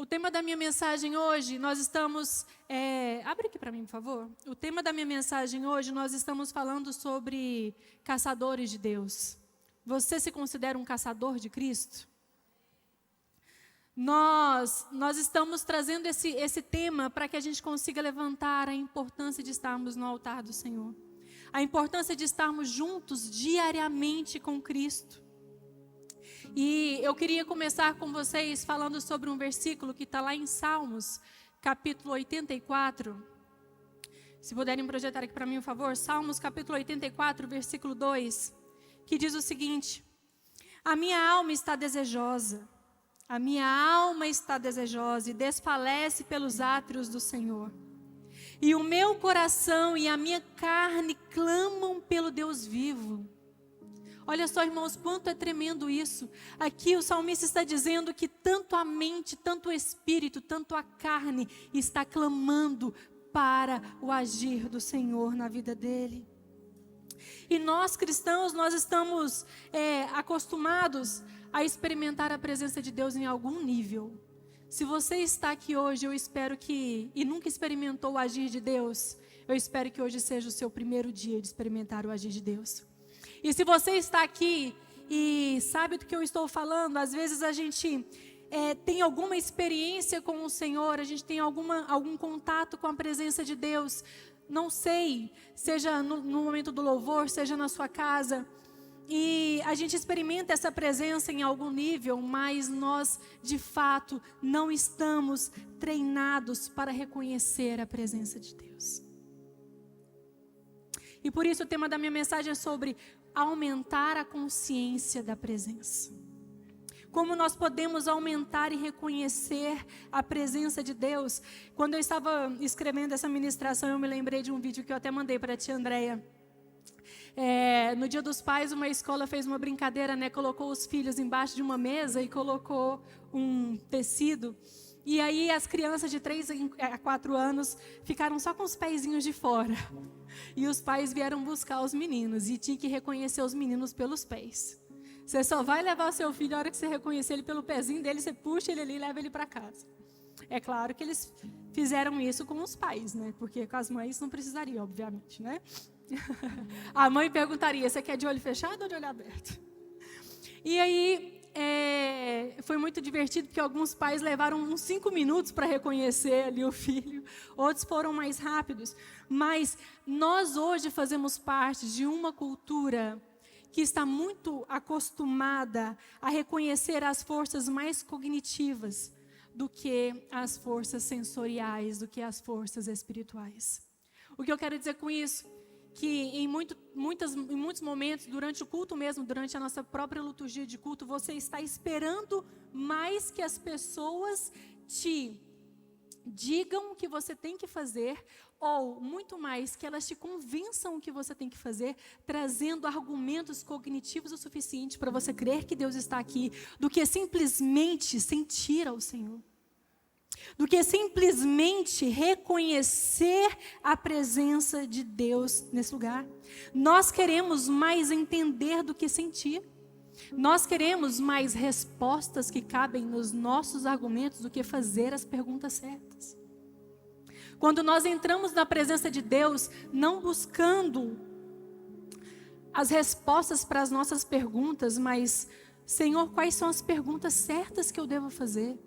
tema da minha mensagem hoje, nós estamos... abre aqui para mim, por favor. O tema da minha mensagem hoje, nós estamos falando sobre caçadores de Deus. Você se considera um caçador de Cristo? Nós estamos trazendo esse tema para que a gente consiga levantar a importância de estarmos no altar do Senhor. A importância de estarmos juntos diariamente com Cristo. E eu queria começar com vocês falando sobre um versículo que está lá em Salmos, capítulo 84. Se puderem projetar aqui para mim, por favor. Salmos, capítulo 84, versículo 2, que diz o seguinte: a minha alma está desejosa e desfalece pelos átrios do Senhor. E o meu coração e a minha carne clamam pelo Deus vivo. Olha só, irmãos, quanto é tremendo isso. Aqui o salmista está dizendo que tanto a mente, tanto o espírito, tanto a carne está clamando para o agir do Senhor na vida dele. E nós cristãos, nós estamos acostumados a experimentar a presença de Deus em algum nível. Se você está aqui hoje, eu espero e nunca experimentou o agir de Deus, eu espero que hoje seja o seu primeiro dia de experimentar o agir de Deus. E se você está aqui e sabe do que eu estou falando, às vezes a gente tem alguma experiência com o Senhor, a gente tem algum contato com a presença de Deus, não sei, seja no momento do louvor, seja na sua casa, e a gente experimenta essa presença em algum nível, mas nós, de fato, não estamos treinados para reconhecer a presença de Deus. E por isso o tema da minha mensagem é sobre aumentar a consciência da presença. Como nós podemos aumentar e reconhecer a presença de Deus? Quando eu estava escrevendo essa ministração, eu me lembrei de um vídeo que eu até mandei para a tia Andréia. No Dia dos Pais, uma escola fez uma brincadeira, né? Colocou os filhos embaixo de uma mesa e colocou um tecido. E aí as crianças de 3 a 4 anos ficaram só com os pezinhos de fora. E os pais vieram buscar os meninos e tinha que reconhecer os meninos pelos pés. Você só vai levar o seu filho, a hora que você reconhecer ele pelo pezinho dele, você puxa ele ali e leva ele para casa. É claro que eles fizeram isso com os pais, né? Porque com as mães não precisaria, obviamente, né? A mãe perguntaria, você quer de olho fechado ou de olho aberto? E aí... foi muito divertido, porque alguns pais levaram uns 5 minutos para reconhecer ali o filho, outros foram mais rápidos, mas nós hoje fazemos parte de uma cultura que está muito acostumada a reconhecer as forças mais cognitivas do que as forças sensoriais, do que as forças espirituais. O que eu quero dizer com isso? Que em muitos momentos, durante o culto mesmo, durante a nossa própria liturgia de culto, você está esperando mais que as pessoas te digam o que você tem que fazer, ou muito mais, que elas te convençam o que você tem que fazer, trazendo argumentos cognitivos o suficiente para você crer que Deus está aqui, do que simplesmente sentir ao Senhor. Do que simplesmente reconhecer a presença de Deus nesse lugar. Nós queremos mais entender do que sentir. Nós queremos mais respostas que cabem nos nossos argumentos do que fazer as perguntas certas. Quando nós entramos na presença de Deus, não buscando as respostas para as nossas perguntas, mas, Senhor, quais são as perguntas certas que eu devo fazer?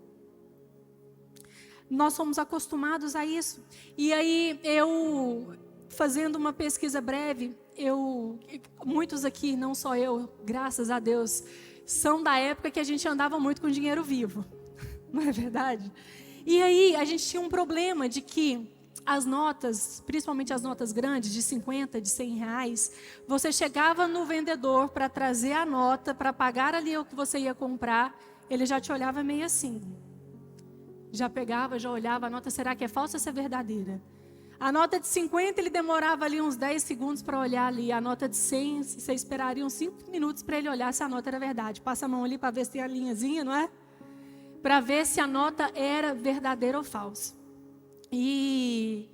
Nós somos acostumados a isso. E aí, eu, fazendo uma pesquisa breve, muitos aqui, não só eu, graças a Deus, são da época que a gente andava muito com dinheiro vivo. Não é verdade? E aí, a gente tinha um problema de que as notas, principalmente as notas grandes, de 50, de 100 reais, você chegava no vendedor para trazer a nota, para pagar ali o que você ia comprar, ele já te olhava meio assim. Já pegava, já olhava a nota, será que é falsa ou se é verdadeira? A nota de 50, ele demorava ali uns 10 segundos para olhar ali. A nota de 100, você esperaria uns 5 minutos para ele olhar se a nota era verdade. Passa a mão ali para ver se tem a linhazinha, não é? Para ver se a nota era verdadeira ou falsa. E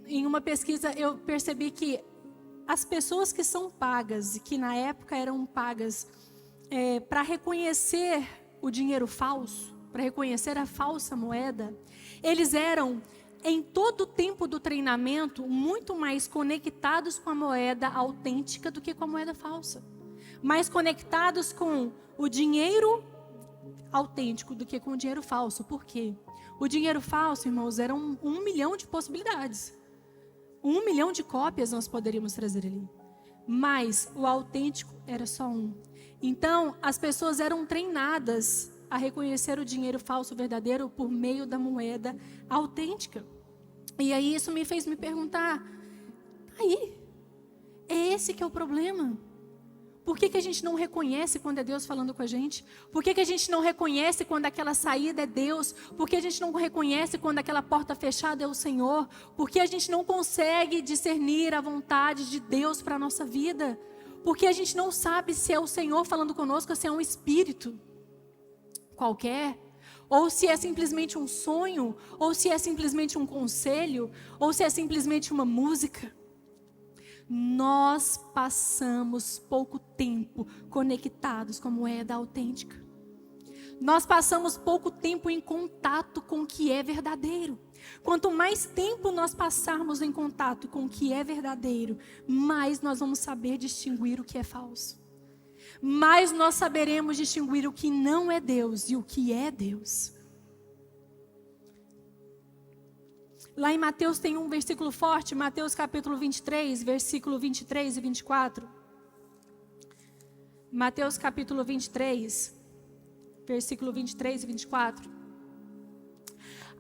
em uma pesquisa eu percebi que as pessoas que são pagas, e que na época eram pagas para reconhecer o dinheiro falso, para reconhecer a falsa moeda, eles eram, em todo o tempo do treinamento, muito mais conectados com a moeda autêntica do que com a moeda falsa. Mais conectados com o dinheiro autêntico do que com o dinheiro falso. Por quê? O dinheiro falso, irmãos, era 1 milhão de possibilidades. 1 milhão de cópias nós poderíamos trazer ali. Mas o autêntico era só um. Então, as pessoas eram treinadas a reconhecer o dinheiro falso verdadeiro por meio da moeda autêntica. E aí isso me fez me perguntar, aí, é esse que é o problema? Por que a gente não reconhece quando é Deus falando com a gente? Por que a gente não reconhece quando aquela saída é Deus? Por que a gente não reconhece quando aquela porta fechada é o Senhor? Por que a gente não consegue discernir a vontade de Deus para a nossa vida? Por que a gente não sabe se é o Senhor falando conosco ou se é um espírito qualquer? Ou se é simplesmente um sonho? Ou se é simplesmente um conselho? Ou se é simplesmente uma música? Nós passamos pouco tempo conectados com a moeda autêntica. Nós passamos pouco tempo em contato com o que é verdadeiro. Quanto mais tempo nós passarmos em contato com o que é verdadeiro, mais nós vamos saber distinguir o que é falso. Mais nós saberemos distinguir o que não é Deus e o que é Deus. Lá em Mateus tem um versículo forte, Mateus capítulo 23, versículo 23 e 24. Mateus capítulo 23, versículo 23 e 24.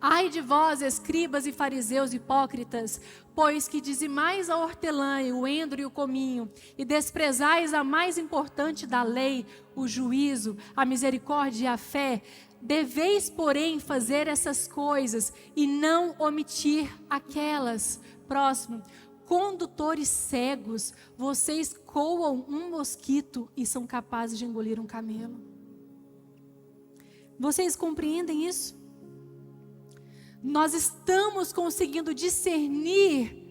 Ai de vós, escribas e fariseus hipócritas, pois que dizimais a hortelã, e o endro e o cominho, e desprezais a mais importante da lei, o juízo, a misericórdia e a fé. Deveis, porém, fazer essas coisas e não omitir aquelas. Próximo. Condutores cegos, vocês coam um mosquito e são capazes de engolir um camelo. Vocês compreendem isso? Nós estamos conseguindo discernir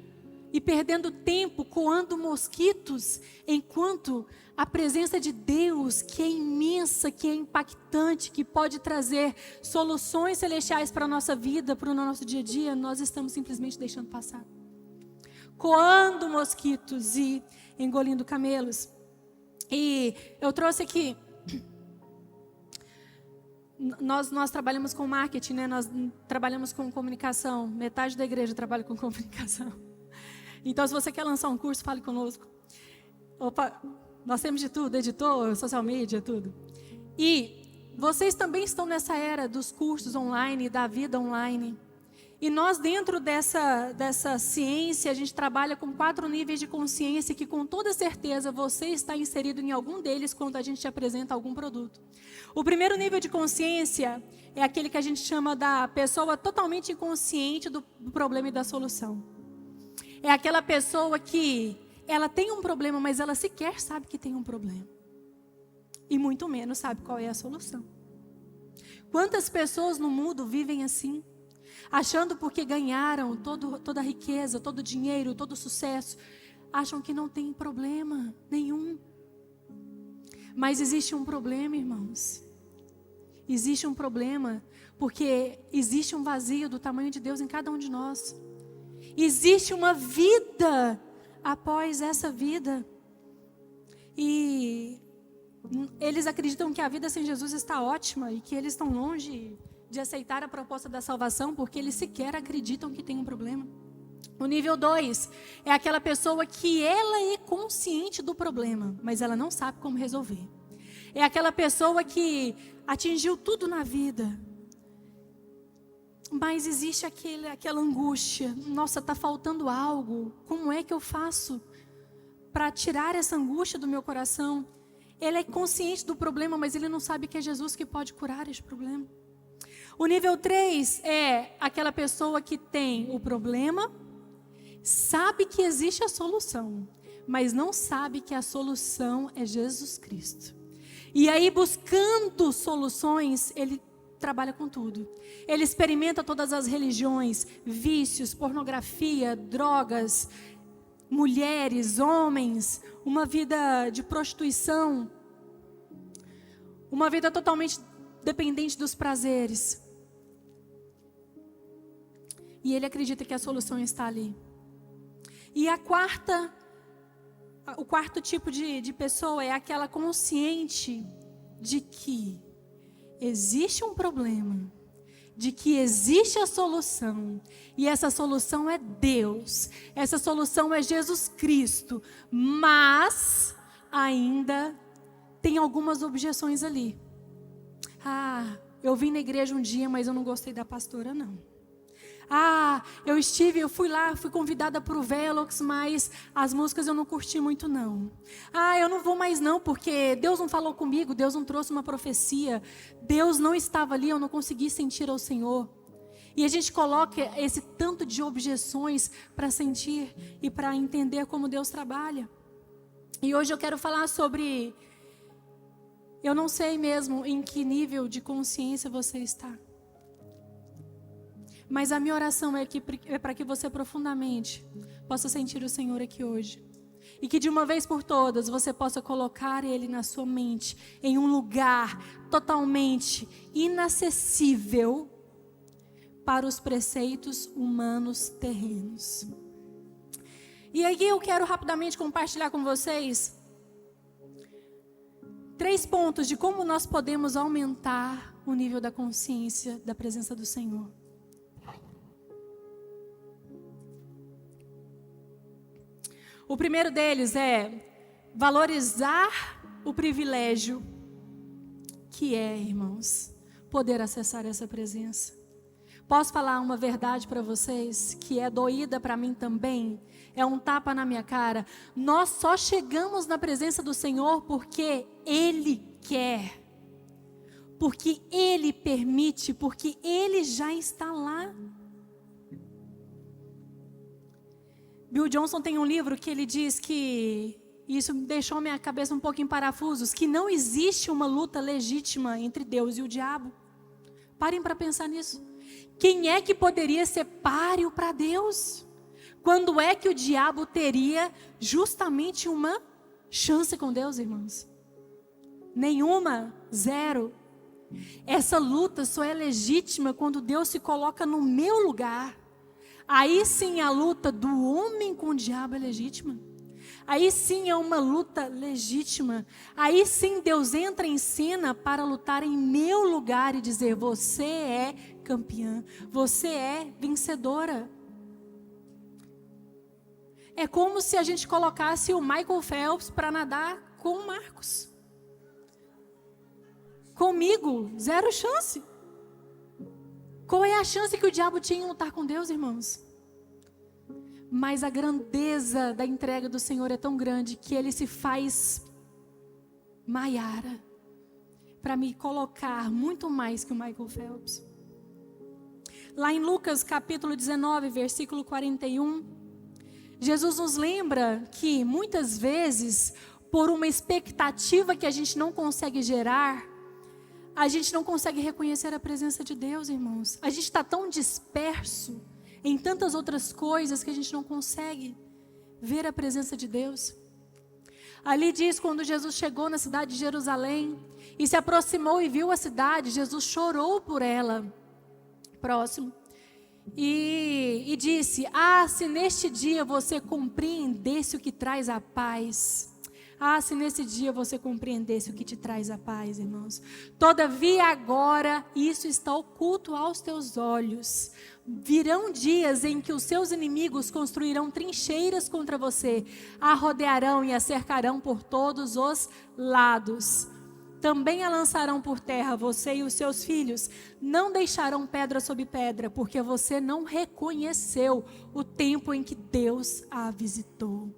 e perdendo tempo coando mosquitos, enquanto a presença de Deus, que é imensa, que é impactante, que pode trazer soluções celestiais para a nossa vida, para o nosso dia a dia, nós estamos simplesmente deixando passar. Coando mosquitos e engolindo camelos. E eu trouxe aqui, nós trabalhamos com marketing, né? Nós trabalhamos com comunicação, metade da igreja trabalha com comunicação. Então, se você quer lançar um curso, fale conosco. Opa, nós temos de tudo, editor, social media, tudo. E vocês também estão nessa era dos cursos online, da vida online. E nós, dentro dessa ciência, a gente trabalha com 4 níveis de consciência que, com toda certeza, você está inserido em algum deles quando a gente te apresenta algum produto. O primeiro nível de consciência é aquele que a gente chama da pessoa totalmente inconsciente do problema e da solução. É aquela pessoa que ela tem um problema, mas ela sequer sabe que tem um problema. E muito menos sabe qual é a solução. Quantas pessoas no mundo vivem assim? Achando porque ganharam toda a riqueza, todo o dinheiro, todo o sucesso, acham que não tem problema nenhum. Mas existe um problema, irmãos. Existe um problema, porque existe um vazio do tamanho de Deus em cada um de nós. Existe uma vida após essa vida. E eles acreditam que a vida sem Jesus está ótima e que eles estão longe de aceitar a proposta da salvação, porque eles sequer acreditam que tem um problema. O nível 2 é aquela pessoa que ela é consciente do problema, mas ela não sabe como resolver. É aquela pessoa que atingiu tudo na vida, mas existe aquela angústia. Nossa, está faltando algo. Como é que eu faço para tirar essa angústia do meu coração? Ele é consciente do problema, mas ele não sabe que é Jesus que pode curar esse problema. O nível 3 é aquela pessoa que tem o problema, sabe que existe a solução, mas não sabe que a solução é Jesus Cristo. E aí, buscando soluções, ele trabalha com tudo. Ele experimenta todas as religiões, vícios, pornografia, drogas, mulheres, homens, uma vida de prostituição, uma vida totalmente dependente dos prazeres. E ele acredita que a solução está ali. E o quarto tipo de pessoa é aquela consciente de que existe um problema, de que existe a solução, e essa solução é Deus, essa solução é Jesus Cristo, mas ainda tem algumas objeções ali. Eu vim na igreja um dia, mas eu não gostei da pastora, não. Eu fui lá, fui convidada para o Velox, mas as músicas eu não curti muito não. Eu não vou mais não, porque Deus não falou comigo, Deus não trouxe uma profecia, Deus não estava ali, eu não consegui sentir ao Senhor. E a gente coloca esse tanto de objeções para sentir e para entender como Deus trabalha. E hoje eu quero falar sobre, eu não sei mesmo em que nível de consciência você está. Mas a minha oração é para que você profundamente possa sentir o Senhor aqui hoje. E que de uma vez por todas você possa colocar Ele na sua mente, em um lugar totalmente inacessível para os preceitos humanos terrenos. E aí eu quero rapidamente compartilhar com vocês 3 pontos de como nós podemos aumentar o nível da consciência da presença do Senhor. O primeiro deles é valorizar o privilégio que é, irmãos, poder acessar essa presença. Posso falar uma verdade para vocês que é doída para mim também? É um tapa na minha cara. Nós só chegamos na presença do Senhor porque Ele quer, porque Ele permite, porque Ele já está lá. Bill Johnson tem um livro que ele diz que, isso deixou minha cabeça um pouco em parafusos, que não existe uma luta legítima entre Deus e o diabo. Parem para pensar nisso. Quem é que poderia ser páreo para Deus? Quando é que o diabo teria justamente uma chance com Deus, irmãos? Nenhuma, zero. Essa luta só é legítima quando Deus se coloca no meu lugar. Aí sim a luta do homem com o diabo é legítima. Aí sim é uma luta legítima. Aí sim Deus entra em cena para lutar em meu lugar e dizer: você é campeã, você é vencedora. É como se a gente colocasse o Michael Phelps para nadar com o Marcos. Comigo, zero chance. Qual é a chance que o diabo tinha em lutar com Deus, irmãos? Mas a grandeza da entrega do Senhor é tão grande que Ele se faz Maiara para me colocar muito mais que o Michael Phelps. Lá em Lucas capítulo 19, versículo 41, Jesus nos lembra que muitas vezes, por uma expectativa que a gente não consegue gerar, a gente não consegue reconhecer a presença de Deus, irmãos. A gente está tão disperso em tantas outras coisas que a gente não consegue ver a presença de Deus. Ali diz, quando Jesus chegou na cidade de Jerusalém e se aproximou e viu a cidade, Jesus chorou por ela. Próximo. E disse: se neste dia você compreendesse o que traz a paz. Se nesse dia você compreendesse o que te traz a paz, irmãos. Todavia agora isso está oculto aos teus olhos. Virão dias em que os seus inimigos construirão trincheiras contra você, a rodearão e a cercarão por todos os lados. Também a lançarão por terra, você e os seus filhos. Não deixarão pedra sobre pedra, porque você não reconheceu o tempo em que Deus a visitou.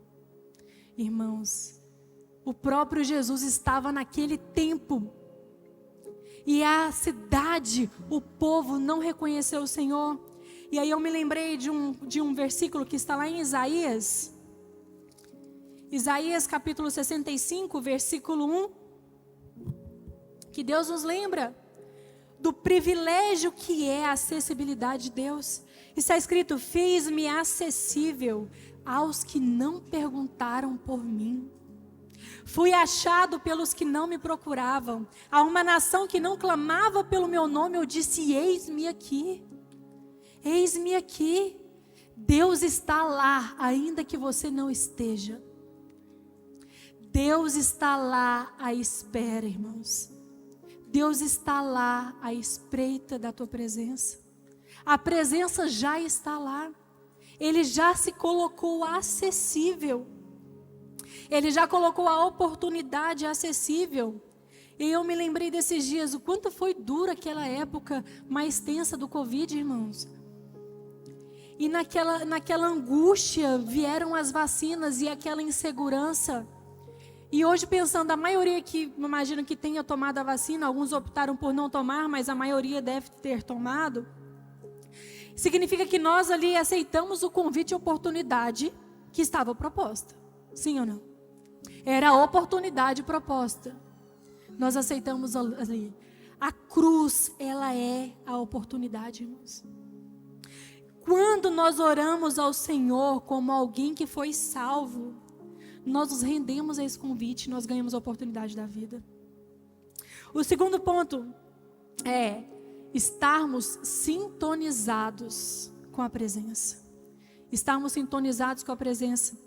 Irmãos, o próprio Jesus estava naquele tempo. E a cidade, o povo não reconheceu o Senhor. E aí eu me lembrei de um versículo que está lá em Isaías. Isaías capítulo 65, versículo 1. Que Deus nos lembra do privilégio que é a acessibilidade de Deus. Está escrito: fiz-me acessível aos que não perguntaram por mim, Fui achado pelos que não me procuravam. A uma nação que não clamava pelo meu nome, eu disse: eis-me aqui. Eis-me aqui. Deus está lá, ainda que você não esteja. Deus está lá à espera, irmãos. Deus está lá à espreita da tua presença. A presença já está lá. Ele já se colocou acessível. Ele já colocou a oportunidade acessível. E eu me lembrei desses dias, o quanto foi dura aquela época mais tensa do Covid, irmãos. E naquela angústia vieram as vacinas e aquela insegurança. E hoje pensando, a maioria que, imagino que tenha tomado a vacina, alguns optaram por não tomar, mas a maioria deve ter tomado. Significa que nós ali aceitamos o convite e oportunidade que estava proposta. Sim ou não? Era a oportunidade proposta. Nós aceitamos ali. A cruz, ela é a oportunidade, irmãos. Quando nós oramos ao Senhor como alguém que foi salvo, nós nos rendemos a esse convite, nós ganhamos a oportunidade da vida. O segundo ponto é estarmos sintonizados com a presença. Estarmos sintonizados com a presença.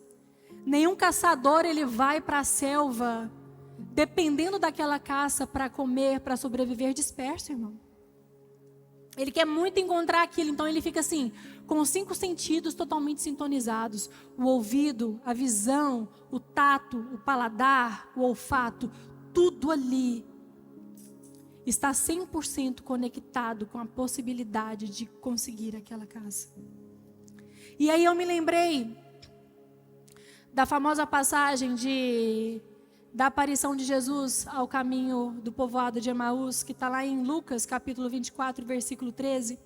Nenhum caçador, ele vai para a selva, dependendo daquela caça para comer, para sobreviver, disperso, irmão. Ele quer muito encontrar aquilo, então ele fica assim, com os 5 sentidos totalmente sintonizados. O ouvido, a visão, o tato, o paladar, o olfato, tudo ali está 100% conectado com a possibilidade de conseguir aquela caça. E aí eu me lembrei da famosa passagem da aparição de Jesus ao caminho do povoado de Emaús, que está lá em Lucas, capítulo 24, versículo 13.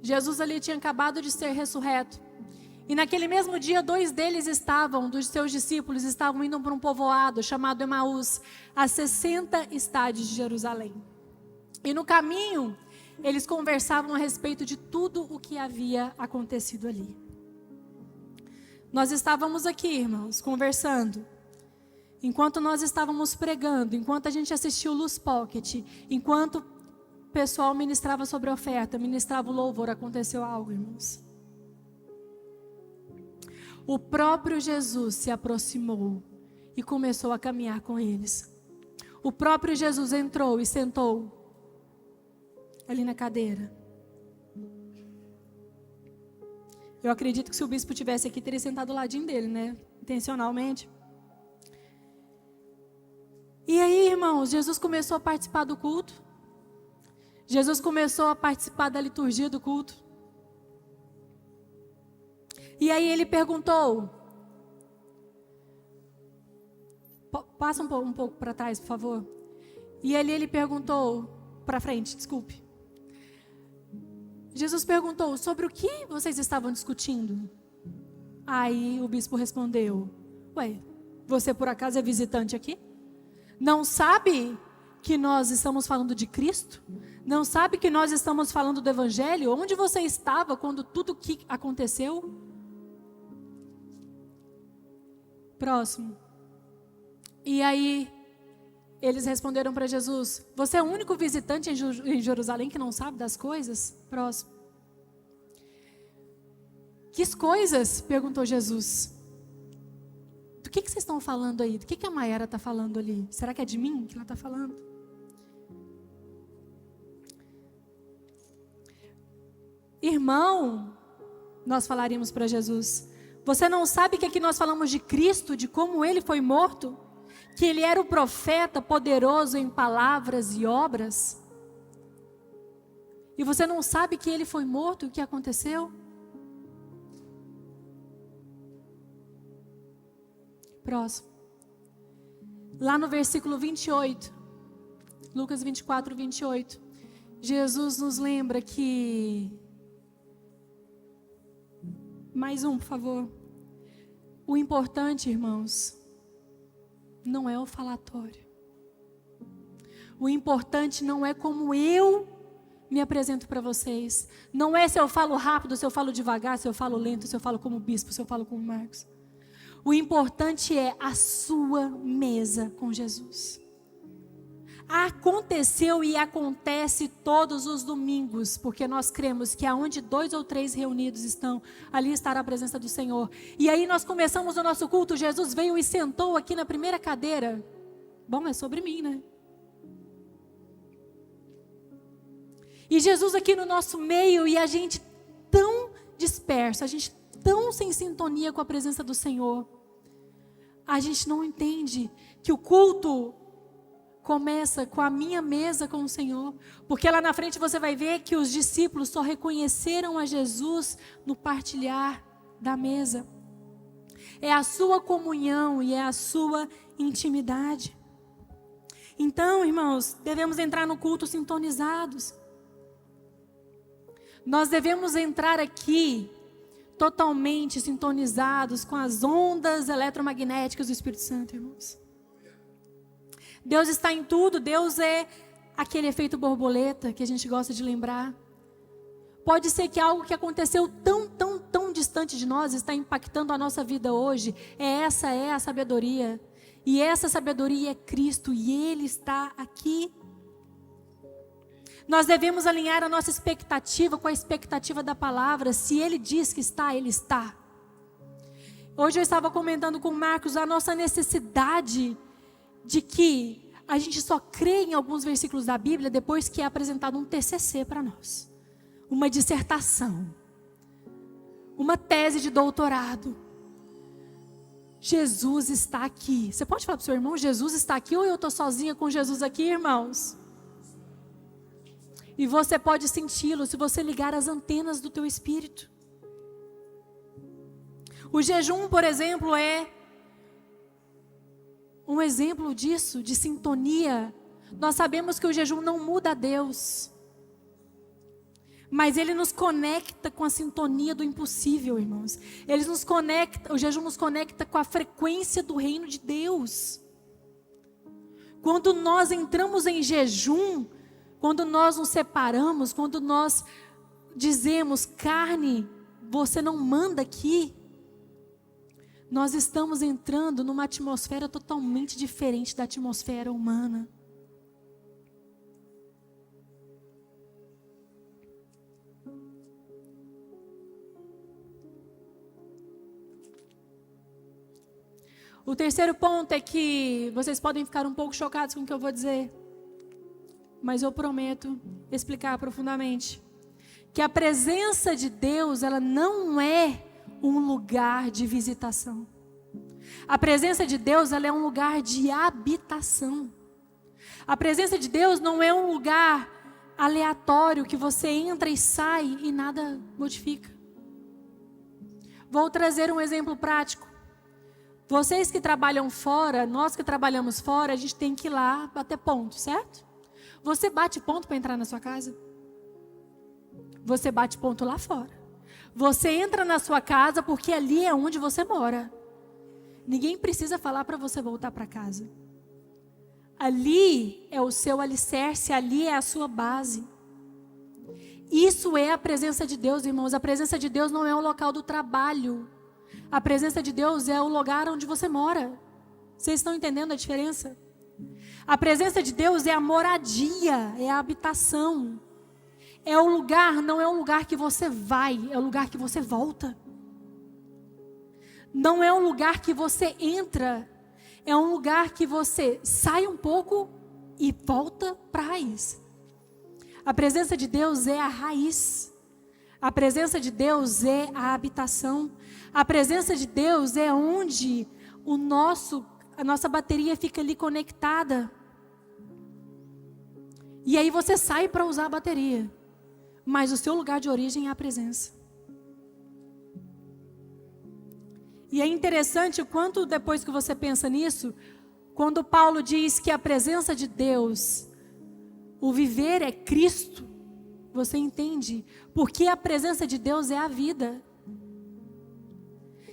Jesus ali tinha acabado de ser ressurreto. E naquele mesmo dia, 2 deles dos seus discípulos, estavam indo para um povoado chamado Emaús, a 60 estádios de Jerusalém. E no caminho, eles conversavam a respeito de tudo o que havia acontecido ali. Nós estávamos aqui, irmãos, conversando. Enquanto nós estávamos pregando, enquanto a gente assistiu o Luz Pocket, enquanto o pessoal ministrava sobre a oferta, ministrava o louvor, aconteceu algo, irmãos. O próprio Jesus se aproximou e começou a caminhar com eles. O próprio Jesus entrou e sentou ali na cadeira. Eu acredito que se o bispo tivesse aqui, teria sentado ao ladinho dele, né? Intencionalmente. E aí, irmãos, Jesus começou a participar do culto. Jesus começou a participar da liturgia do culto. E aí ele perguntou. Passa um pouco para trás, por favor. E ali ele perguntou, para frente, desculpe. Jesus perguntou, sobre o que vocês estavam discutindo? Aí o bispo respondeu, ué, você por acaso é visitante aqui? Não sabe que nós estamos falando de Cristo? Não sabe que nós estamos falando do Evangelho? Onde você estava quando tudo o que aconteceu? Próximo. E aí eles responderam para Jesus, você é o único visitante em Jerusalém que não sabe das coisas? Próximo. Que coisas? Perguntou Jesus. Do que vocês estão falando aí? Do que a Maiara está falando ali? Será que é de mim que ela está falando? Irmão, nós falaríamos para Jesus, você não sabe que aqui nós falamos de Cristo, de como Ele foi morto? Que Ele era o profeta poderoso em palavras e obras? E você não sabe que Ele foi morto e o que aconteceu? Próximo. Lá no versículo 28, Lucas 24, 28, Jesus nos lembra que... Mais um, por favor. O importante, irmãos, não é o falatório. O importante não é como eu me apresento para vocês. Não é se eu falo rápido, se eu falo devagar, se eu falo lento, se eu falo como bispo, se eu falo como Marcos. O importante é a sua mesa com Jesus. Aconteceu e acontece todos os domingos, porque nós cremos que aonde 2 ou 3 reunidos estão, ali estará a presença do Senhor. E aí nós começamos o nosso culto, Jesus veio e sentou aqui na primeira cadeira. Bom, é sobre mim, né? E Jesus aqui no nosso meio, e a gente tão disperso, a gente tão sem sintonia com a presença do Senhor. A gente não entende que o culto começa com a minha mesa com o Senhor, porque lá na frente você vai ver que os discípulos só reconheceram a Jesus no partilhar da mesa. É a sua comunhão e é a sua intimidade. Então, irmãos, devemos entrar no culto sintonizados. Nós devemos entrar aqui totalmente sintonizados com as ondas eletromagnéticas do Espírito Santo, irmãos. Deus está em tudo. Deus é aquele efeito borboleta que a gente gosta de lembrar. Pode ser que algo que aconteceu tão distante de nós está impactando a nossa vida hoje. Essa é a sabedoria. E essa sabedoria é Cristo e Ele está aqui. Nós devemos alinhar a nossa expectativa com a expectativa da palavra. Se Ele diz que está, Ele está. Hoje eu estava comentando com o Marcos a nossa necessidade de que a gente só crê em alguns versículos da Bíblia depois que é apresentado um TCC para nós. Uma dissertação. Uma tese de doutorado. Jesus está aqui. Você pode falar para o seu irmão, Jesus está aqui, ou eu estou sozinha com Jesus aqui, irmãos? E você pode senti-lo se você ligar as antenas do teu espírito. O jejum, por exemplo, é um exemplo disso, de sintonia. Nós sabemos que o jejum não muda a Deus, mas ele nos conecta com a sintonia do impossível, irmãos. O jejum nos conecta com a frequência do reino de Deus. Quando nós entramos em jejum, quando nós nos separamos, quando nós dizemos, carne, você não manda aqui, nós estamos entrando numa atmosfera totalmente diferente da atmosfera humana. O terceiro ponto é que vocês podem ficar um pouco chocados com o que eu vou dizer, mas eu prometo explicar profundamente. Que a presença de Deus, ela não é um lugar de visitação. A presença de Deus, ela é um lugar de habitação. A presença de Deus não é um lugar aleatório que você entra e sai e nada modifica. Vou trazer um exemplo prático. Vocês que trabalham fora, nós que trabalhamos fora, a gente tem que ir lá bater ponto, certo? Você bate ponto para entrar na sua casa? Você bate ponto lá fora. Você entra na sua casa porque ali é onde você mora. Ninguém precisa falar para você voltar para casa. Ali é o seu alicerce, ali é a sua base. Isso é a presença de Deus, irmãos. A presença de Deus não é o local do trabalho. A presença de Deus é o lugar onde você mora. Vocês estão entendendo a diferença? A presença de Deus é a moradia, é a habitação. É o lugar, não é um lugar que você vai, é o lugar que você volta. Não é um lugar que você entra, é um lugar que você sai um pouco e volta para a raiz. A presença de Deus é a raiz. A presença de Deus é a habitação. A presença de Deus é onde a nossa bateria fica ali conectada. E aí você sai para usar a bateria. Mas o seu lugar de origem é a presença. E é interessante o quanto depois que você pensa nisso, quando Paulo diz que a presença de Deus, o viver é Cristo, você entende? Porque a presença de Deus é a vida.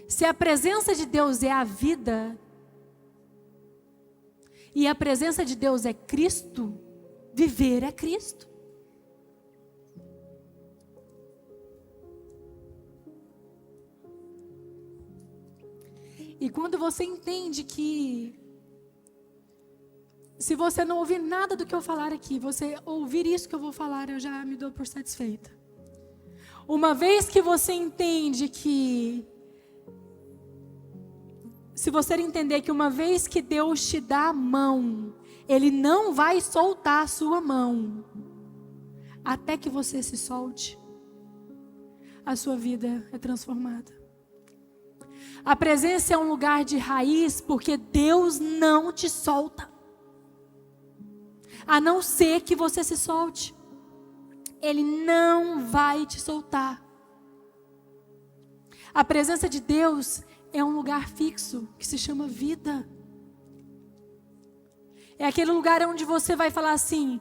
Se a presença de Deus é a vida, e a presença de Deus é Cristo, viver é Cristo. E quando você entende que, se você não ouvir nada do que eu falar aqui, você ouvir isso que eu vou falar, eu já me dou por satisfeita. Uma vez que você entende que, se você entender que uma vez que Deus te dá a mão, Ele não vai soltar a sua mão, até que você se solte, a sua vida é transformada. A presença é um lugar de raiz, porque Deus não te solta, a não ser que você se solte. Ele não vai te soltar. A presença de Deus é um lugar fixo, que se chama vida. É aquele lugar onde você vai falar assim: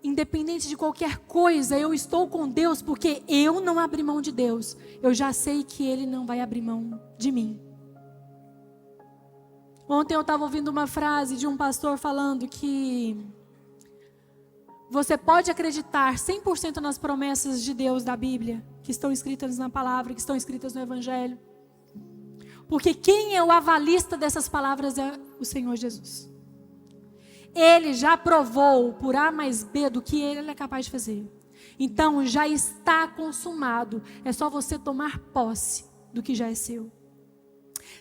independente de qualquer coisa, eu estou com Deus, porque eu não abri mão de Deus. Eu já sei que Ele não vai abrir mão de mim. Ontem eu estava ouvindo uma frase de um pastor falando que você pode acreditar 100% nas promessas de Deus da Bíblia, que estão escritas na palavra, que estão escritas no Evangelho. Porque quem é o avalista dessas palavras é o Senhor Jesus. Ele já provou por A mais B do que Ele é capaz de fazer. Então já está consumado. É só você tomar posse do que já é seu.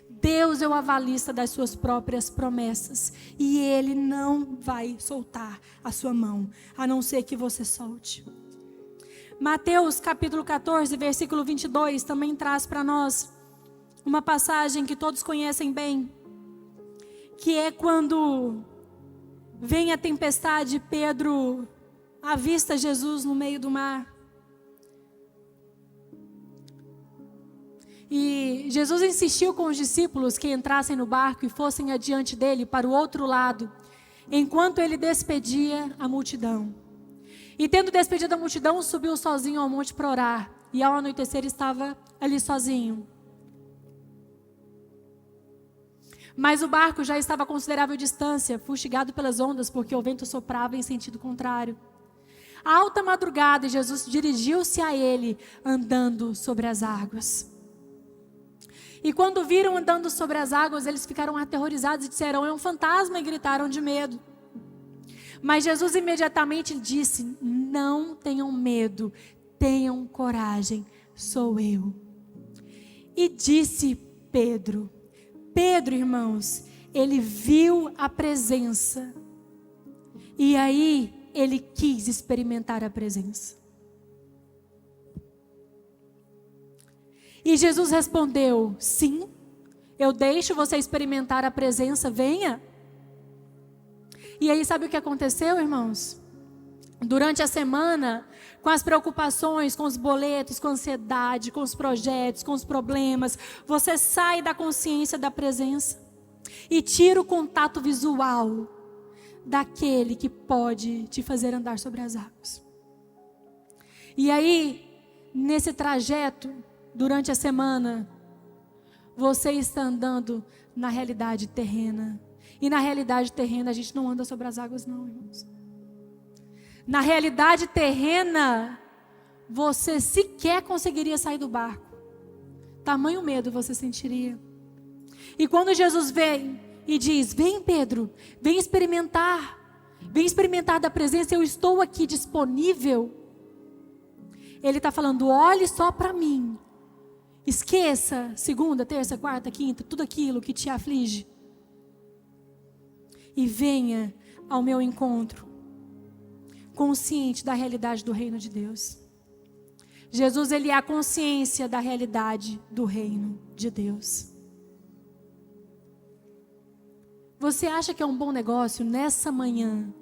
Deus é o avalista das suas próprias promessas. E Ele não vai soltar a sua mão, a não ser que você solte. Mateus capítulo 14, versículo 22, também traz para nós uma passagem que todos conhecem bem. Que é quando vem a tempestade, Pedro avista Jesus no meio do mar. E Jesus insistiu com os discípulos que entrassem no barco e fossem adiante dele para o outro lado, enquanto ele despedia a multidão. E tendo despedido a multidão, subiu sozinho ao monte para orar. E ao anoitecer estava ali sozinho. Mas o barco já estava a considerável distância, fustigado pelas ondas, porque o vento soprava em sentido contrário. À alta madrugada, Jesus dirigiu-se a ele, andando sobre as águas. E quando viram andando sobre as águas, eles ficaram aterrorizados e disseram: é um fantasma, e gritaram de medo. Mas Jesus imediatamente disse: não tenham medo, tenham coragem, sou eu. E disse Pedro, irmãos, ele viu a presença. E aí ele quis experimentar a presença. E Jesus respondeu: sim, eu deixo você experimentar a presença, venha. E aí sabe o que aconteceu, irmãos? Durante a semana, com as preocupações, com os boletos, com a ansiedade, com os projetos, com os problemas, você sai da consciência da presença e tira o contato visual daquele que pode te fazer andar sobre as águas. E aí, nesse trajeto, durante a semana, você está andando na realidade terrena. E na realidade terrena a gente não anda sobre as águas não, irmãos. Na realidade terrena, você sequer conseguiria sair do barco. Tamanho medo você sentiria. E quando Jesus vem e diz: vem Pedro, vem experimentar da presença, eu estou aqui disponível. Ele está falando: olhe só para mim. Esqueça segunda, terça, quarta, quinta, tudo aquilo que te aflige. E venha ao meu encontro, consciente da realidade do reino de Deus. Jesus, ele é a consciência da realidade do reino de Deus. Você acha que é um bom negócio nessa manhã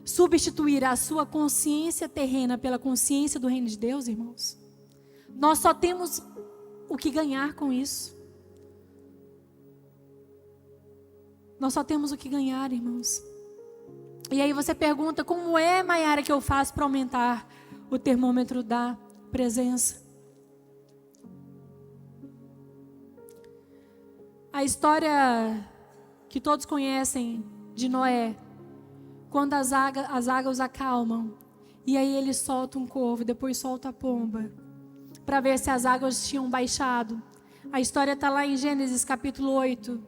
substituir a sua consciência terrena pela consciência do reino de Deus, irmãos? Nós só temos o que ganhar com isso. Nós só temos o que ganhar, irmãos. E aí você pergunta: como é, Maiara, que eu faço para aumentar o termômetro da presença? A história que todos conhecem de Noé, quando as águas acalmam, e aí ele solta um corvo, depois solta a pomba, para ver se as águas tinham baixado. A história está lá em Gênesis capítulo 8,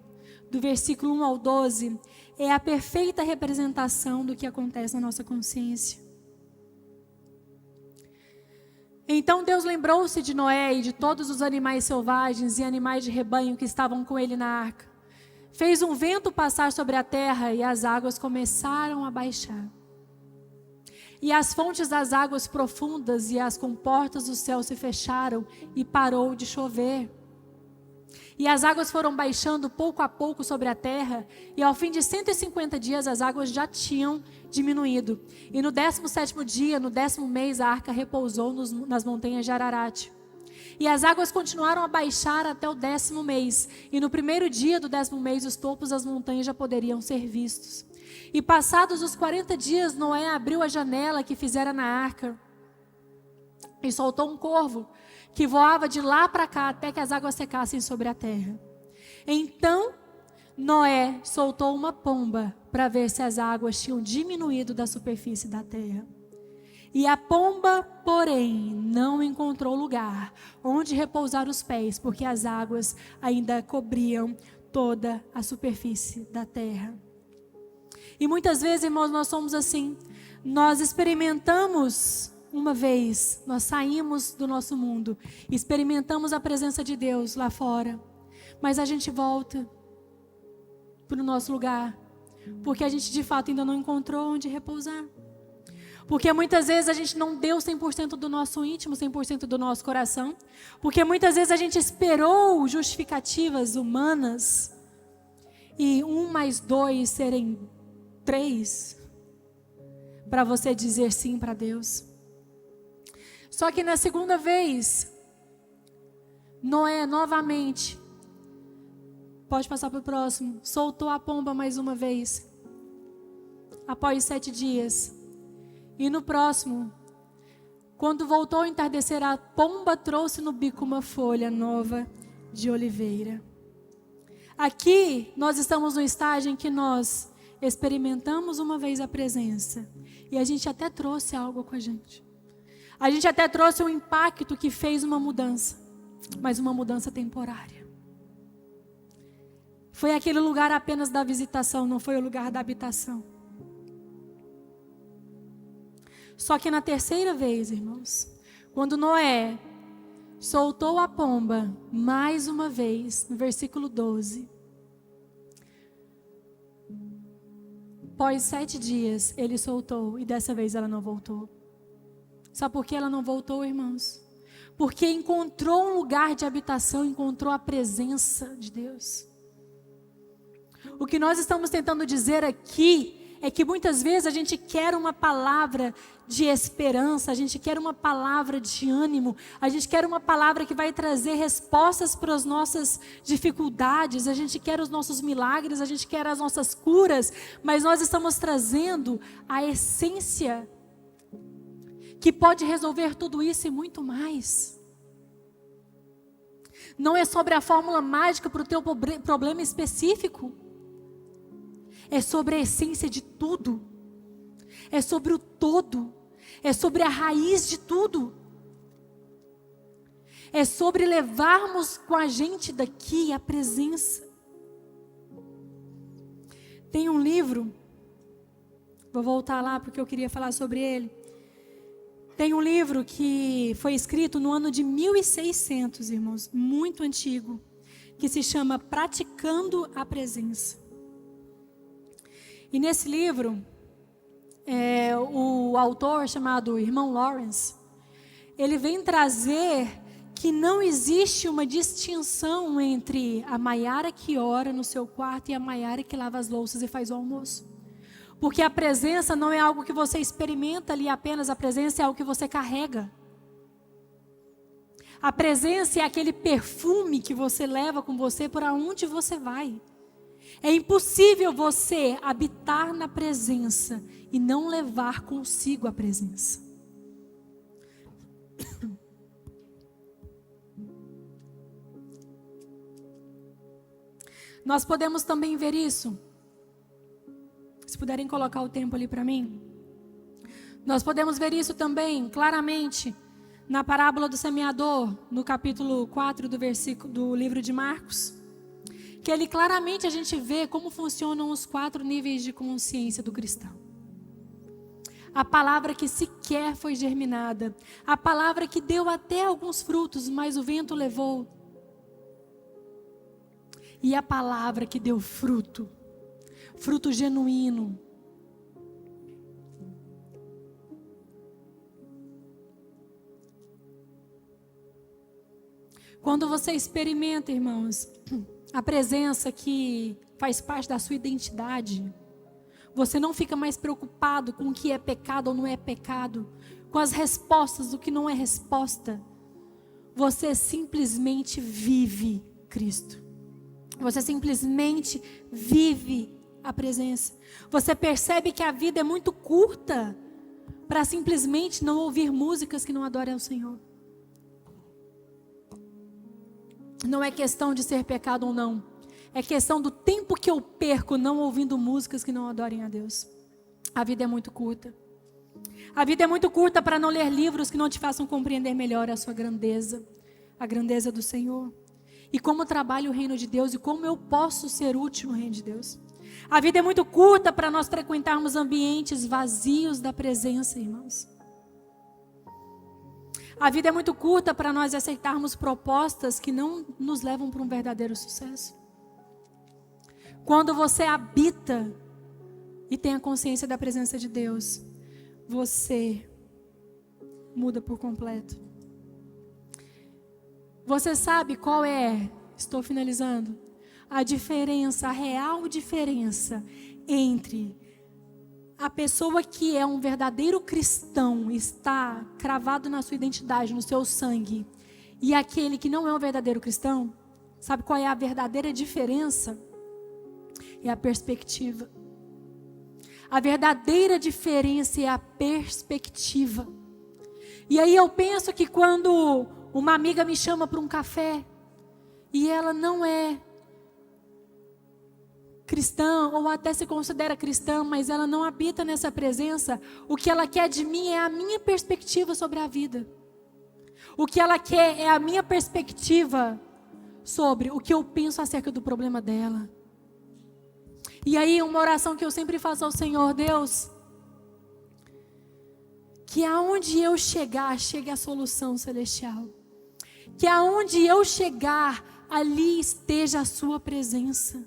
do versículo 1 ao 12, é a perfeita representação do que acontece na nossa consciência. Então Deus lembrou-se de Noé e de todos os animais selvagens e animais de rebanho que estavam com ele na arca. Fez um vento passar sobre a terra e as águas começaram a baixar. E as fontes das águas profundas e as comportas do céu se fecharam e parou de chover. E as águas foram baixando pouco a pouco sobre a terra, e ao fim de 150 dias as águas já tinham diminuído. E no 17º dia, no 10º mês, a arca repousou nas montanhas de Ararat. E as águas continuaram a baixar até o 10º mês. E no primeiro dia do 10º mês, os topos das montanhas já poderiam ser vistos. E passados os 40 dias, Noé abriu a janela que fizera na arca e soltou um corvo, que voava de lá para cá até que as águas secassem sobre a terra. Então Noé soltou uma pomba para ver se as águas tinham diminuído da superfície da terra. E a pomba, porém, não encontrou lugar onde repousar os pés, porque as águas ainda cobriam toda a superfície da terra. E muitas vezes, irmãos, nós somos assim. Nós experimentamos uma vez, nós saímos do nosso mundo, experimentamos a presença de Deus lá fora, mas a gente volta para o nosso lugar, porque a gente de fato ainda não encontrou onde repousar. Porque muitas vezes a gente não deu 100% do nosso íntimo, 100% do nosso coração, porque muitas vezes a gente esperou justificativas humanas e 1 mais 2 serem 3 para você dizer sim para Deus. Só que na segunda vez, Noé novamente, pode passar para o próximo, soltou a pomba mais uma vez, após 7 dias. E no próximo, quando voltou a entardecer, a pomba trouxe no bico uma folha nova de oliveira. Aqui nós estamos no estágio em que nós experimentamos uma vez a presença, e a gente até trouxe algo com a gente. A gente até trouxe um impacto que fez uma mudança, mas uma mudança temporária. Foi aquele lugar apenas da visitação, não foi o lugar da habitação. Só que na terceira vez, irmãos, quando Noé soltou a pomba mais uma vez, no versículo 12, após 7 dias ele soltou e dessa vez ela não voltou. Sabe por que ela não voltou, irmãos? Porque encontrou um lugar de habitação, encontrou a presença de Deus. O que nós estamos tentando dizer aqui é que muitas vezes a gente quer uma palavra de esperança, a gente quer uma palavra de ânimo, a gente quer uma palavra que vai trazer respostas para as nossas dificuldades, a gente quer os nossos milagres, a gente quer as nossas curas, mas nós estamos trazendo a essência que pode resolver tudo isso e muito mais. Não é sobre a fórmula mágica para o teu problema específico. É sobre a essência de tudo. É sobre o todo. É sobre a raiz de tudo. É sobre levarmos com a gente daqui a presença. Tem um livro, vou voltar lá porque eu queria falar sobre ele. Tem um livro que foi escrito no ano de 1600, irmãos, muito antigo, que se chama Praticando a Presença. E nesse livro, o autor chamado Irmão Lawrence, ele vem trazer que não existe uma distinção entre a Maiara que ora no seu quarto e a Maiara que lava as louças e faz o almoço. Porque a presença não é algo que você experimenta ali apenas, a presença é algo que você carrega. A presença é aquele perfume que você leva com você por aonde você vai. É impossível você habitar na presença e não levar consigo a presença. Nós podemos também ver isso. Se puderem colocar o tempo ali para mim. Nós podemos ver isso também claramente na parábola do semeador, no capítulo 4 do livro de Marcos, que ali claramente a gente vê como funcionam os 4 níveis de consciência do cristão. A palavra que sequer foi germinada, a palavra que deu até alguns frutos, mas o vento levou. E a palavra que deu fruto, fruto genuíno. Quando você experimenta, irmãos, a presença que faz parte da sua identidade, você não fica mais preocupado com o que é pecado ou não é pecado, com as respostas do que não é resposta. Você simplesmente vive Cristo. Você simplesmente vive a presença. Você percebe que a vida é muito curta para simplesmente não ouvir músicas que não adorem ao Senhor. Não é questão de ser pecado ou não. É questão do tempo que eu perco não ouvindo músicas que não adorem a Deus. A vida é muito curta. A vida é muito curta para não ler livros que não te façam compreender melhor a sua grandeza, a grandeza do Senhor. E como trabalha o reino de Deus e como eu posso ser útil no reino de Deus. A vida é muito curta para nós frequentarmos ambientes vazios da presença, irmãos. A vida é muito curta para nós aceitarmos propostas que não nos levam para um verdadeiro sucesso. Quando você habita e tem a consciência da presença de Deus, você muda por completo. Você sabe qual é, estou finalizando, a diferença, a real diferença entre a pessoa que é um verdadeiro cristão, está cravado na sua identidade, no seu sangue, e aquele que não é um verdadeiro cristão? Sabe qual é a verdadeira diferença? É a perspectiva. A verdadeira diferença é a perspectiva. E aí eu penso que quando uma amiga me chama para um café e ela não é cristã ou até se considera cristã, mas ela não habita nessa presença, o que ela quer de mim é a minha perspectiva sobre a vida. O que ela quer é a minha perspectiva sobre o que eu penso acerca do problema dela. E aí uma oração que eu sempre faço ao Senhor: Deus, que aonde eu chegar, chegue a solução celestial. Que aonde eu chegar, ali esteja a sua presença.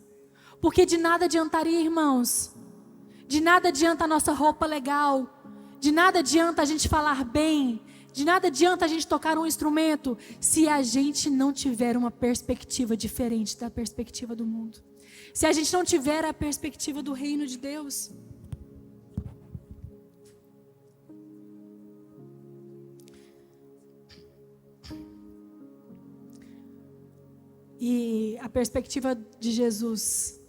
Porque de nada adiantaria, irmãos, de nada adianta a nossa roupa legal, de nada adianta a gente falar bem, de nada adianta a gente tocar um instrumento, se a gente não tiver uma perspectiva diferente da perspectiva do mundo. Se a gente não tiver a perspectiva do reino de Deus. E a perspectiva de Jesus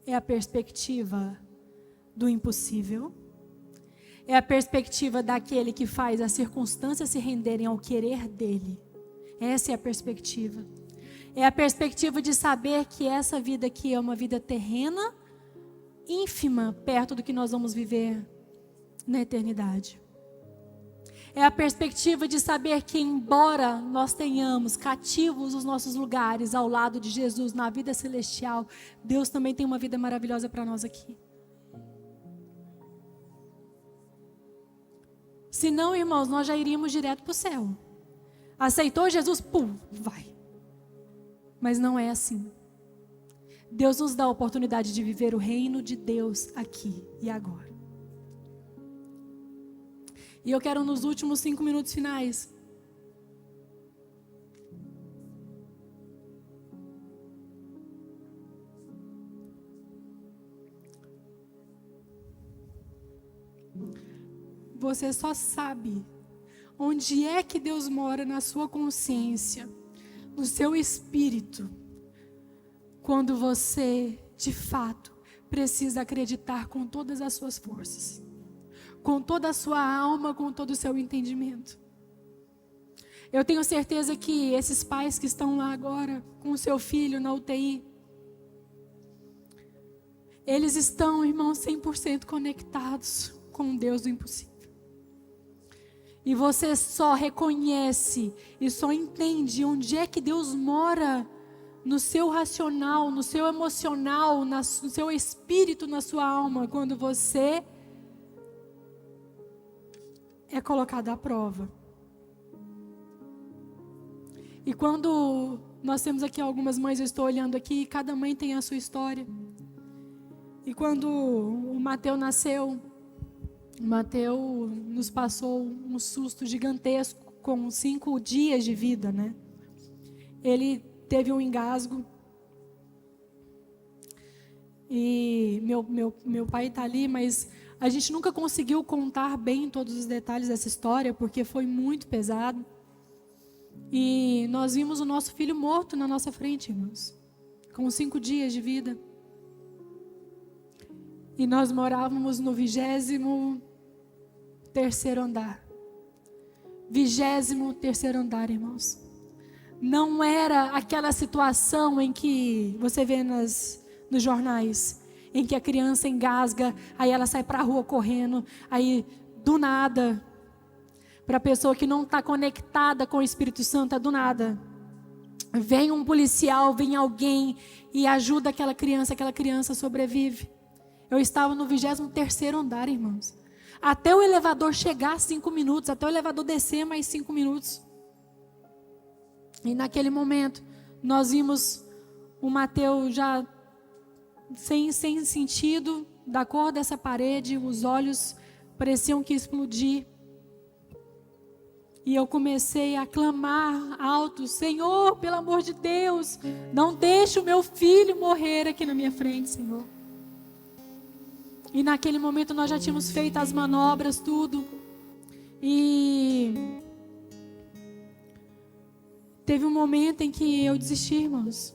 é a perspectiva do impossível. É a perspectiva daquele que faz as circunstâncias se renderem ao querer dele. Essa é a perspectiva. É a perspectiva de saber que essa vida aqui é uma vida terrena, ínfima, perto do que nós vamos viver na eternidade. É a perspectiva de saber que, embora nós tenhamos cativos os nossos lugares ao lado de Jesus na vida celestial, Deus também tem uma vida maravilhosa para nós aqui. Se não, irmãos, nós já iríamos direto para o céu. Aceitou Jesus? Pum, vai. Mas não é assim. Deus nos dá a oportunidade de viver o reino de Deus aqui e agora. E eu quero, nos últimos 5 minutos finais, você só sabe onde é que Deus mora na sua consciência, no seu espírito, quando você, de fato, precisa acreditar com todas as suas forças, com toda a sua alma, com todo o seu entendimento. Eu tenho certeza que esses pais que estão lá agora, com o seu filho na UTI, eles estão, irmãos, 100% conectados com o Deus do impossível. E você só reconhece e só entende onde é que Deus mora no seu racional, no seu emocional, no seu espírito, na sua alma, quando você é colocado à prova. E quando nós temos aqui algumas mães, eu estou olhando aqui, cada mãe tem a sua história. E quando o Mateus nasceu, o Mateus nos passou um susto gigantesco com 5 dias de vida, né? Ele teve um engasgo. E meu pai está ali, mas a gente nunca conseguiu contar bem todos os detalhes dessa história, porque foi muito pesado. E nós vimos o nosso filho morto na nossa frente, irmãos, com 5 dias de vida. E nós morávamos no 23º andar. 23º andar, irmãos. Não era aquela situação em que você vê nos jornais, em que a criança engasga, aí ela sai para a rua correndo, aí do nada, para a pessoa que não está conectada com o Espírito Santo, é do nada. Vem um policial, vem alguém e ajuda aquela criança sobrevive. Eu estava no 23º andar, irmãos. Até o elevador chegar 5 minutos, até o elevador descer mais 5 minutos. E naquele momento, nós vimos o Mateus já sem sentido, da cor dessa parede, os olhos pareciam que explodir. E eu comecei a clamar alto: Senhor, pelo amor de Deus, não deixe o meu filho morrer aqui na minha frente, Senhor. E naquele momento nós já tínhamos feito as manobras, tudo. E teve um momento em que eu desisti, irmãos.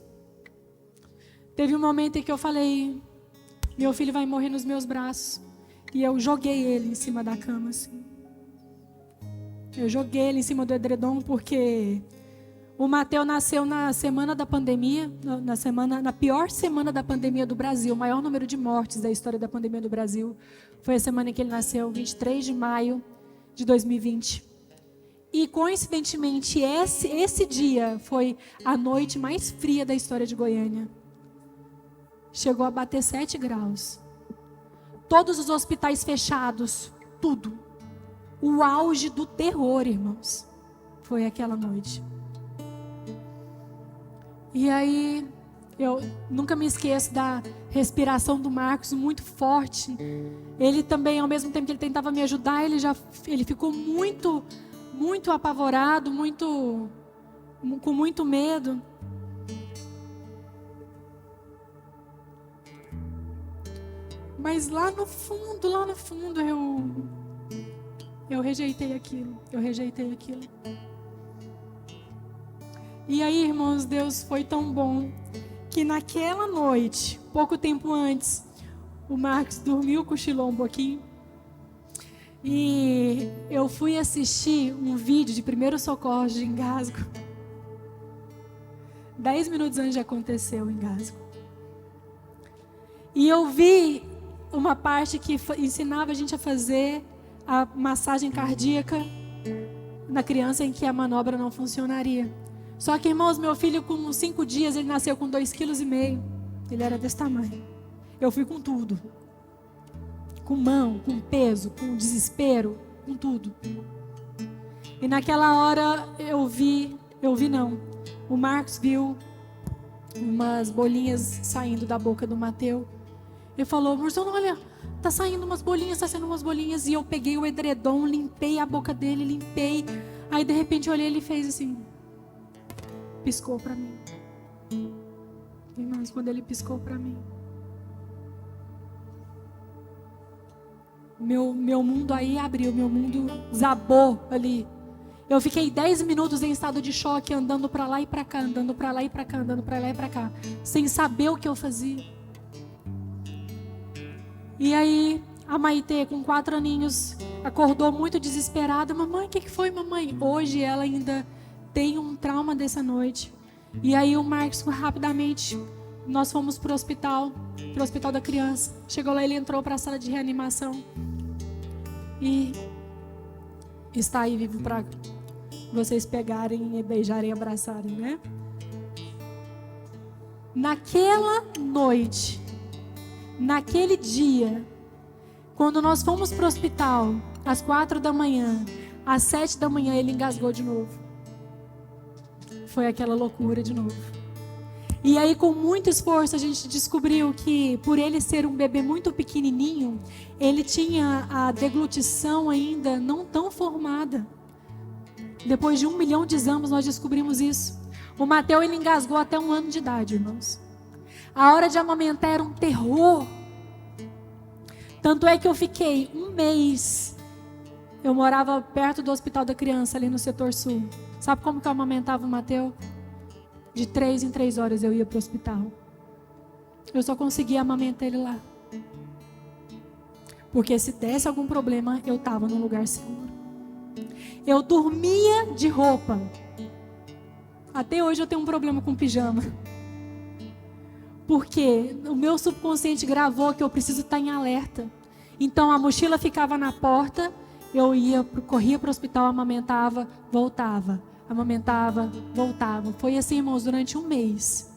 Teve um momento em que eu falei: meu filho vai morrer nos meus braços. E eu joguei ele em cima da cama, assim. Eu joguei ele em cima do edredom, porque o Mateus nasceu na semana da pandemia, na pior semana da pandemia do Brasil, o maior número de mortes da história da pandemia do Brasil. Foi a semana em que ele nasceu, 23 de maio de 2020. E coincidentemente, esse dia foi a noite mais fria da história de Goiânia. Chegou a bater 7 graus. Todos os hospitais fechados, tudo. O auge do terror, irmãos, foi aquela noite. E aí, eu nunca me esqueço da respiração do Marcos, muito forte. Ele também, ao mesmo tempo que ele tentava me ajudar, ele ficou muito apavorado, com muito medo. Mas lá no fundo, eu rejeitei aquilo. E aí, irmãos, Deus foi tão bom que naquela noite, pouco tempo antes, o Marcos dormiu, cochilou um pouquinho. E eu fui assistir um vídeo de primeiros socorros de engasgo. 10 minutos antes de acontecer o engasgo. E eu vi uma parte que ensinava a gente a fazer a massagem cardíaca na criança em que a manobra não funcionaria. Só que, irmãos, meu filho com 5 dias, ele nasceu com 2,5 kg. Ele era desse tamanho. Eu fui com tudo. Com mão, com peso, com desespero, com tudo. E naquela hora o Marcos viu umas bolinhas saindo da boca do Mateus. Ele falou: Murzão, olha, tá saindo umas bolinhas. E eu peguei o edredom, limpei a boca dele, Aí de repente eu olhei, ele fez assim, piscou para mim. Irmãos, quando ele piscou para mim, meu mundo aí abriu, meu mundo desabou ali. Eu fiquei 10 minutos em estado de choque, andando para lá e para cá, sem saber o que eu fazia. E aí, a Maitê, com 4 aninhos, acordou muito desesperada. Mamãe, o que foi, mamãe? Hoje ela ainda tem um trauma dessa noite. E aí o Marcos, rapidamente, nós fomos pro hospital da criança. Chegou lá, ele entrou para a sala de reanimação. E está aí vivo para vocês pegarem e beijarem e abraçarem, né? naquela noite, naquele dia, quando nós fomos para o hospital, às 4 da manhã, às 7 da manhã ele engasgou de novo. Foi aquela loucura de novo. E aí, com muito esforço, a gente descobriu que, por ele ser um bebê muito pequenininho, ele tinha a deglutição ainda não tão formada. Depois de 1 milhão de exames, nós descobrimos isso. O Mateus, ele engasgou até 1 ano de idade, irmãos. A hora de amamentar era um terror. Tanto é que eu fiquei 1 mês. Eu morava perto do Hospital da Criança, ali no setor sul. Sabe como que eu amamentava o Mateus? De 3 em 3 horas eu ia para o hospital. Eu só conseguia amamentar ele lá. Porque se desse algum problema, eu estava num lugar seguro. Eu dormia de roupa. Até hoje eu tenho um problema com pijama. Porque o meu subconsciente gravou que eu preciso estar em alerta. Então a mochila ficava na porta, eu corria para o hospital, amamentava, voltava. Amamentava, voltava. Foi assim, irmãos, durante 1 mês.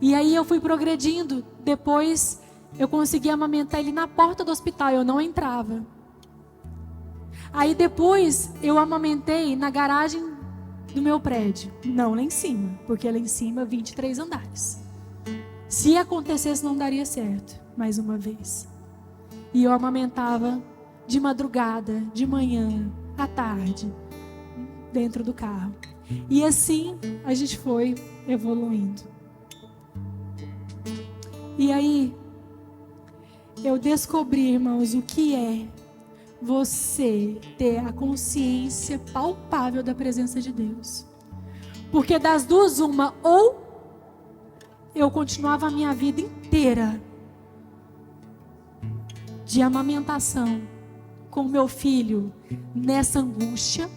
E aí eu fui progredindo. Depois eu consegui amamentar ele na porta do hospital, eu não entrava. Aí depois eu amamentei na garagem do meu prédio. Não lá em cima, porque lá em cima 23 andares. Se acontecesse não daria certo, mais uma vez. E eu amamentava de madrugada, de manhã, à tarde, dentro do carro. E assim a gente foi evoluindo. E aí eu descobri, irmãos, o que é você ter a consciência palpável da presença de Deus. Porque das duas, uma, ou eu continuava a minha vida inteira de amamentação com o meu filho nessa angústia,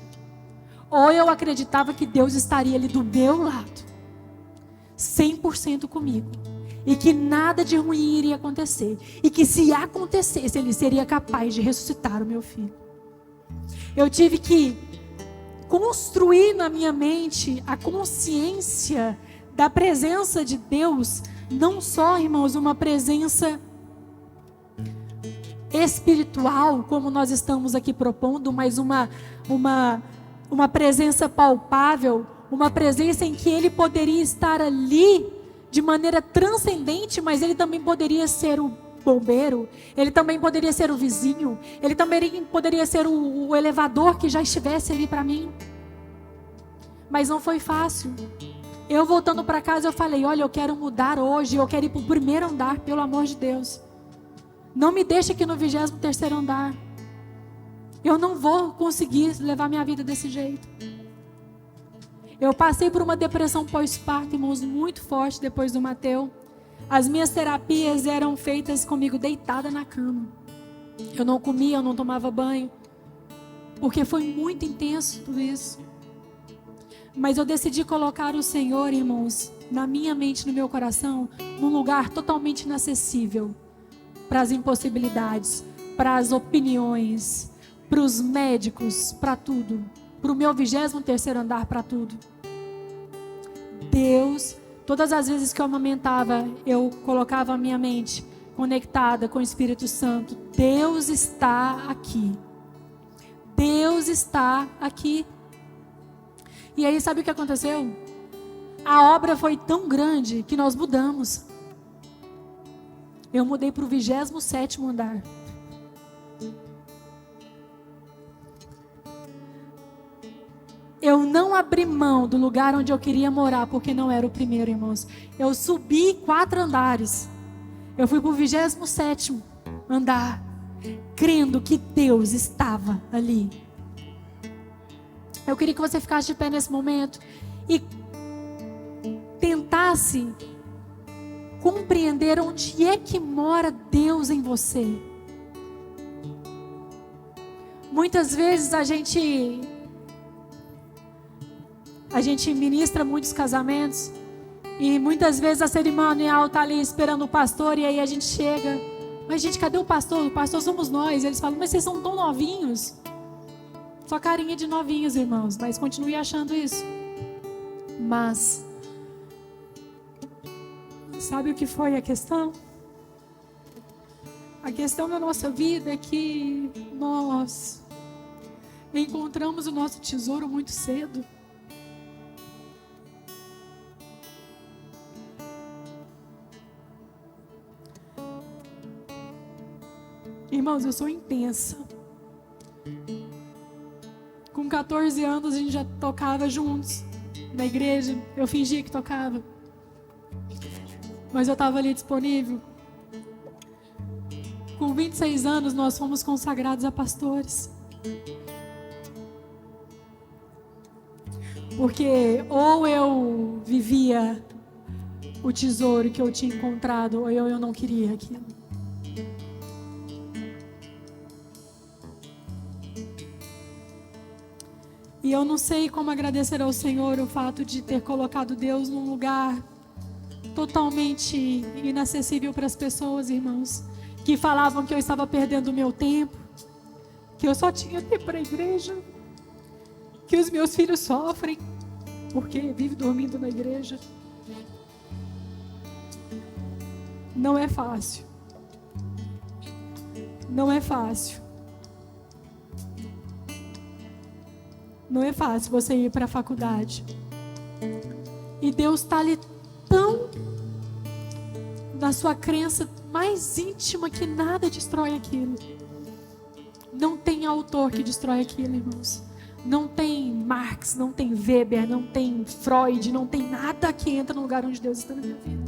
ou eu acreditava que Deus estaria ali do meu lado, 100% comigo, e que nada de ruim iria acontecer, e que se acontecesse, Ele seria capaz de ressuscitar o meu filho. Eu tive que construir na minha mente a consciência da presença de Deus, não só, irmãos, uma presença espiritual, como nós estamos aqui propondo, mas uma presença palpável, uma presença em que Ele poderia estar ali de maneira transcendente, mas Ele também poderia ser o bombeiro, Ele também poderia ser o vizinho, Ele também poderia ser o elevador que já estivesse ali para mim. Mas não foi fácil. Eu voltando para casa, eu falei, olha, eu quero mudar hoje, eu quero ir para o 1º andar, pelo amor de Deus. Não me deixe aqui no 23º andar. Eu não vou conseguir levar minha vida desse jeito. Eu passei por uma depressão pós-parto, irmãos, muito forte depois do Mateus. As minhas terapias eram feitas comigo deitada na cama. Eu não comia, eu não tomava banho. Porque foi muito intenso tudo isso. Mas eu decidi colocar o Senhor, irmãos, na minha mente, no meu coração, num lugar totalmente inacessível. Para as impossibilidades, para as opiniões, para os médicos, para tudo. Para o meu 23º andar, para tudo. Deus, todas as vezes que eu amamentava, eu colocava a minha mente conectada com o Espírito Santo. Deus está aqui. Deus está aqui. E aí, sabe o que aconteceu? A obra foi tão grande que nós mudamos. Eu mudei para o 27º andar. Eu não abri mão do lugar onde eu queria morar, porque não era o primeiro, irmãos. Eu subi 4 andares. Eu fui para o 27º andar, crendo que Deus estava ali. Eu queria que você ficasse de pé nesse momento e tentasse compreender onde é que mora Deus em você. Muitas vezes a gente ministra muitos casamentos e muitas vezes a cerimonial está ali esperando o pastor e aí a gente chega, mas gente, cadê o pastor? O pastor somos nós. E eles falam, mas vocês são tão novinhos. Só carinha de novinhos, irmãos, mas continue achando isso. Mas Sabe o que foi a questão? A questão da nossa vida é que nós encontramos o nosso tesouro muito cedo. Irmãos, eu sou intensa. Com 14 anos a gente já tocava juntos na igreja. Eu fingia que tocava, mas eu estava ali disponível. Com 26 anos nós fomos consagrados a pastores. Porque ou eu vivia o tesouro que eu tinha encontrado, ou eu não queria aquilo. E eu não sei como agradecer ao Senhor o fato de ter colocado Deus num lugar totalmente inacessível para as pessoas, irmãos, que falavam que eu estava perdendo o meu tempo, que eu só tinha tempo para a igreja, que os meus filhos sofrem porque vivem dormindo na igreja. Não é fácil. Não é fácil. Não é fácil você ir para a faculdade. E Deus está ali tão na sua crença mais íntima que nada destrói aquilo. Não tem autor que destrói aquilo, irmãos. Não tem Marx, não tem Weber, não tem Freud, não tem nada que entra no lugar onde Deus está na minha vida.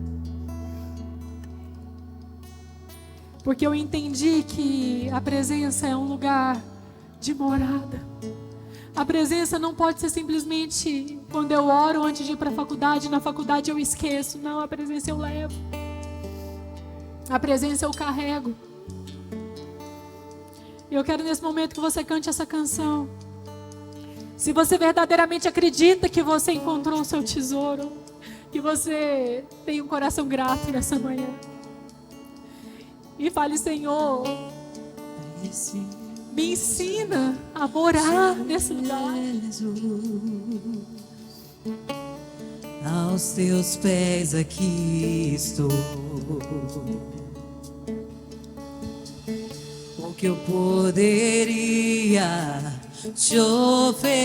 Porque eu entendi que a presença é um lugar de morada. A presença não pode ser simplesmente quando eu oro antes de ir para a faculdade, na faculdade eu esqueço. Não, a presença eu levo. A presença eu carrego. E eu quero nesse momento que você cante essa canção. Se você verdadeiramente acredita que você encontrou o seu tesouro, que você tem um coração grato nessa manhã. E fale, Senhor, me ensina a morar nesse lugar. Aos teus pés aqui estou. O que eu poderia te oferecer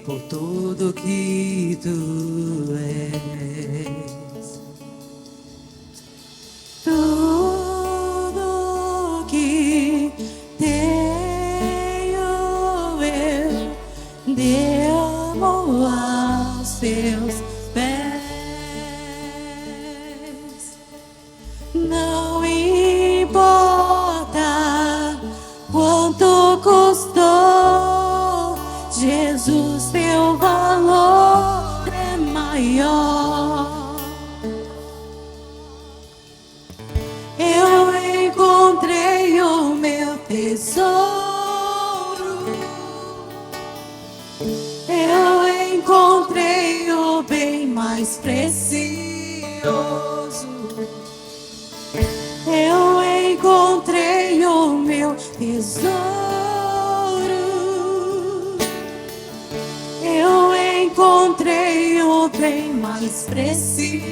por tudo que tu és. Tudo que tenho eu derramo aos teus pés. Não importa quanto custou, Jesus, teu valor é maior. Eu encontrei o meu tesouro. Eu encontrei o bem mais precioso. Eu encontrei o meu tesouro. Eu encontrei o bem mais precioso.